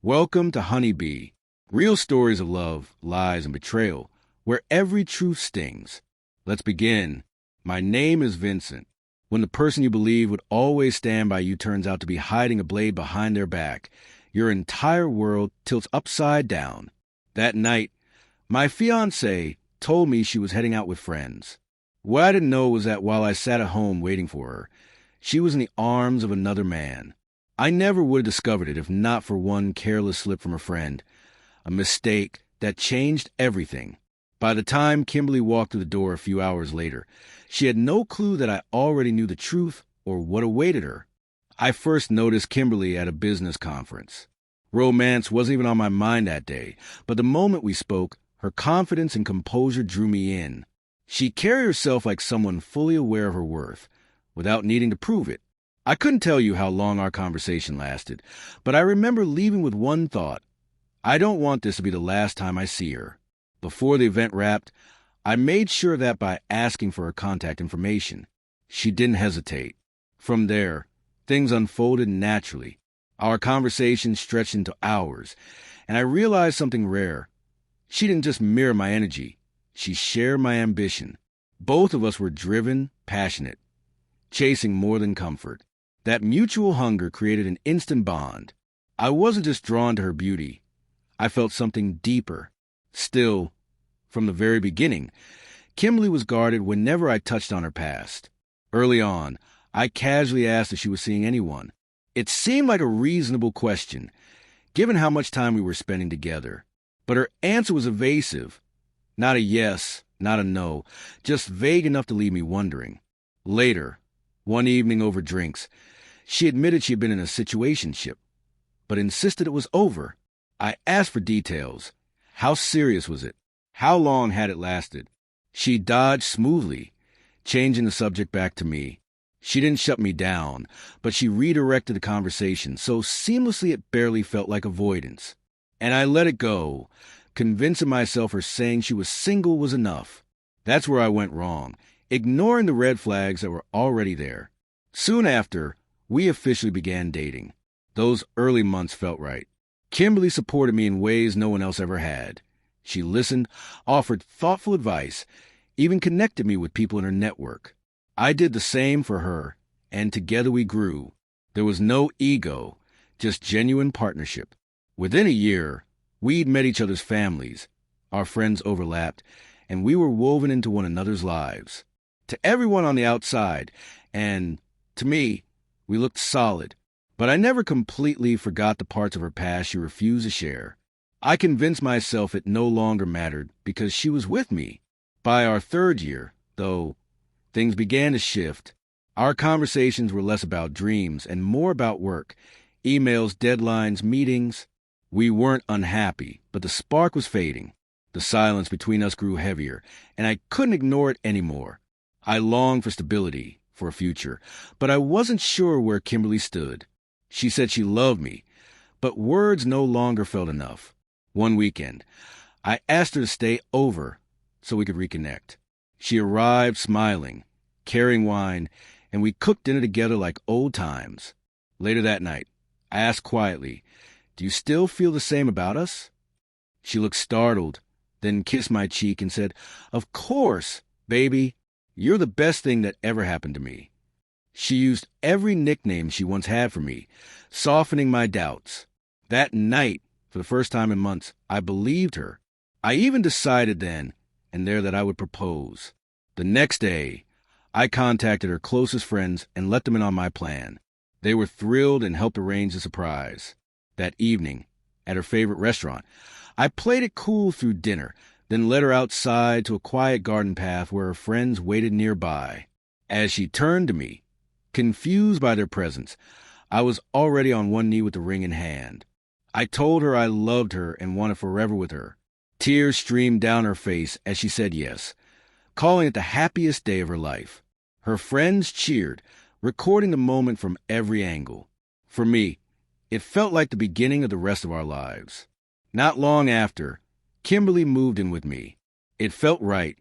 Welcome to Honeybee, real stories of love, lies, and betrayal, where every truth stings. Let's begin. My name is Vincent. When the person you believe would always stand by you turns out to be hiding a blade behind their back, your entire world tilts upside down. That night, my fiancée told me she was heading out with friends. What I didn't know was that while I sat at home waiting for her, she was in the arms of another man. I never would have discovered it if not for one careless slip from a friend, a mistake that changed everything. By the time Kimberly walked through the door a few hours later, she had no clue that I already knew the truth or what awaited her. I first noticed Kimberly at a business conference. Romance wasn't even on my mind that day, but the moment we spoke, her confidence and composure drew me in. She carried herself like someone fully aware of her worth, without needing to prove it. I couldn't tell you how long our conversation lasted, but I remember leaving with one thought. I don't want this to be the last time I see her. Before the event wrapped, I made sure that by asking for her contact information, she didn't hesitate. From there, things unfolded naturally. Our conversation stretched into hours, and I realized something rare. She didn't just mirror my energy. She shared my ambition. Both of us were driven, passionate, chasing more than comfort. That mutual hunger created an instant bond. I wasn't just drawn to her beauty. I felt something deeper. Still, from the very beginning, Kimberly was guarded whenever I touched on her past. Early on, I casually asked if she was seeing anyone. It seemed like a reasonable question, given how much time we were spending together. But her answer was evasive. Not a yes, not a no, just vague enough to leave me wondering. Later, one evening over drinks, she admitted she had been in a situationship, but insisted it was over. I asked for details. How serious was it? How long had it lasted? She dodged smoothly, changing the subject back to me. She didn't shut me down, but she redirected the conversation so seamlessly it barely felt like avoidance. And I let it go, convincing myself her saying she was single was enough. That's where I went wrong, ignoring the red flags that were already there. Soon after, we officially began dating. Those early months felt right. Kimberly supported me in ways no one else ever had. She listened, offered thoughtful advice, even connected me with people in her network. I did the same for her, and together we grew. There was no ego, just genuine partnership. Within a year, we'd met each other's families. Our friends overlapped, and we were woven into one another's lives. To everyone on the outside, and to me, we looked solid. But I never completely forgot the parts of her past she refused to share. I convinced myself it no longer mattered because she was with me. By our third year, though, things began to shift. Our conversations were less about dreams and more about work, emails, deadlines, meetings. We weren't unhappy, but the spark was fading. The silence between us grew heavier, and I couldn't ignore it anymore. I longed for stability, for a future, but I wasn't sure where Kimberly stood. She said she loved me, but words no longer felt enough. One weekend, I asked her to stay over so we could reconnect. She arrived smiling, carrying wine, and we cooked dinner together like old times. Later that night, I asked quietly, "Do you still feel the same about us?" She looked startled, then kissed my cheek and said, "Of course, baby. You're the best thing that ever happened to me." She used every nickname she once had for me, softening my doubts. That night, for the first time in months, I believed her. I even decided then and there that I would propose. The next day, I contacted her closest friends and let them in on my plan. They were thrilled and helped arrange the surprise. That evening, at her favorite restaurant, I played it cool through dinner, then led her outside to a quiet garden path where her friends waited nearby. As she turned to me, confused by their presence, I was already on one knee with the ring in hand. I told her I loved her and wanted forever with her. Tears streamed down her face as she said yes, calling it the happiest day of her life. Her friends cheered, recording the moment from every angle. For me, it felt like the beginning of the rest of our lives. Not long after, Kimberly moved in with me. It felt right.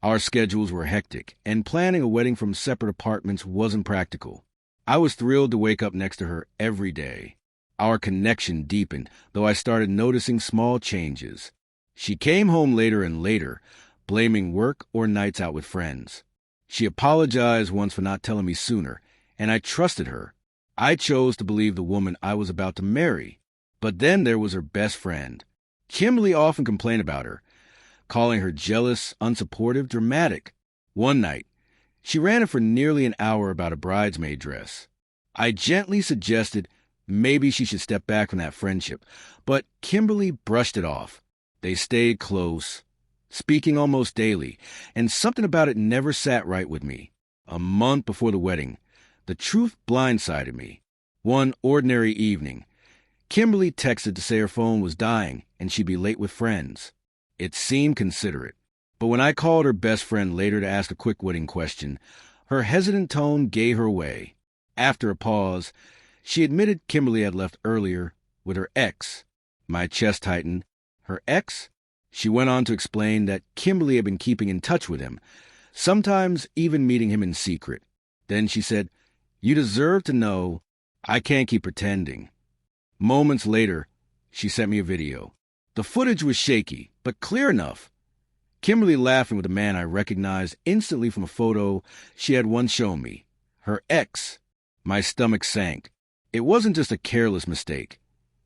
Our schedules were hectic, and planning a wedding from separate apartments wasn't practical. I was thrilled to wake up next to her every day. Our connection deepened, though I started noticing small changes. She came home later and later, blaming work or nights out with friends. She apologized once for not telling me sooner, and I trusted her. I chose to believe the woman I was about to marry. But then there was her best friend. Kimberly often complained about her, calling her jealous, unsupportive, dramatic. One night, she ranted for nearly an hour about a bridesmaid dress. I gently suggested maybe she should step back from that friendship, but Kimberly brushed it off. They stayed close, speaking almost daily, and something about it never sat right with me. A month before the wedding, the truth blindsided me. One ordinary evening, Kimberly texted to say her phone was dying and she'd be late with friends. It seemed considerate, but when I called her best friend later to ask a quick wedding question, her hesitant tone gave her away. After a pause, she admitted Kimberly had left earlier with her ex. My chest tightened. Her ex? She went on to explain that Kimberly had been keeping in touch with him, sometimes even meeting him in secret. Then she said, "You deserve to know. I can't keep pretending." Moments later, she sent me a video. The footage was shaky, but clear enough. Kimberly laughing with a man I recognized instantly from a photo she had once shown me. Her ex. My stomach sank. It wasn't just a careless mistake.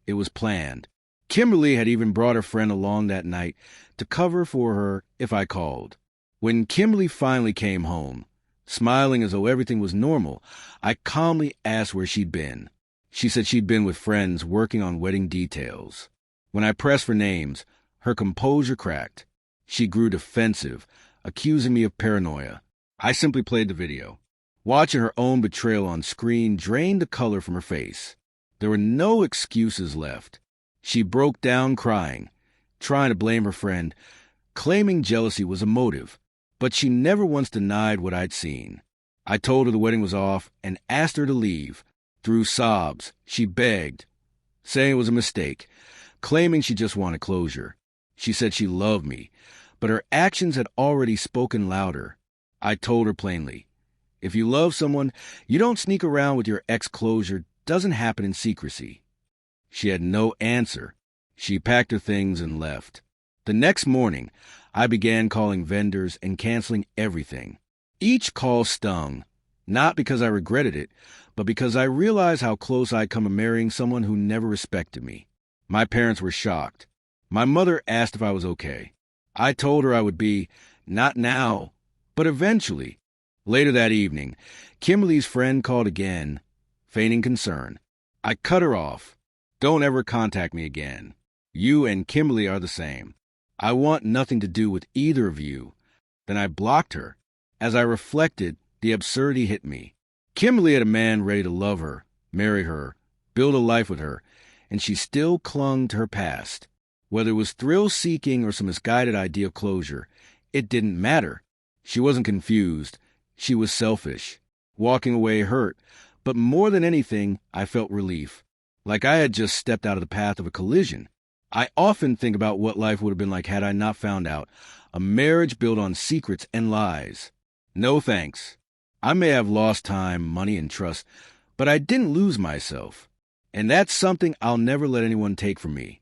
It was planned. Kimberly had even brought her friend along that night to cover for her if I called. When Kimberly finally came home, smiling as though everything was normal, I calmly asked where she'd been. She said she'd been with friends working on wedding details. When I pressed for names, her composure cracked. She grew defensive, accusing me of paranoia. I simply played the video. Watching her own betrayal on screen drained the color from her face. There were no excuses left. She broke down crying, trying to blame her friend, claiming jealousy was a motive, but she never once denied what I'd seen. I told her the wedding was off and asked her to leave. Through sobs, she begged, saying it was a mistake, claiming she just wanted closure. She said she loved me, but her actions had already spoken louder. I told her plainly, if you love someone, you don't sneak around with your ex. Closure doesn't happen in secrecy. She had no answer. She packed her things and left. The next morning, I began calling vendors and canceling everything. Each call stung, not because I regretted it, but because I realized how close I'd come to marrying someone who never respected me. My parents were shocked. My mother asked if I was okay. I told her I would be, not now, but eventually. Later that evening, Kimberly's friend called again, feigning concern. I cut her off. Don't ever contact me again. You and Kimberly are the same. I want nothing to do with either of you. Then I blocked her. As I reflected, the absurdity hit me. Kimberly had a man ready to love her, marry her, build a life with her, and she still clung to her past. Whether it was thrill-seeking or some misguided idea of closure, it didn't matter. She wasn't confused. She was selfish. Walking away hurt, but more than anything, I felt relief. Like I had just stepped out of the path of a collision. I often think about what life would have been like had I not found out. A marriage built on secrets and lies. No thanks. I may have lost time, money, and trust, but I didn't lose myself. And that's something I'll never let anyone take from me.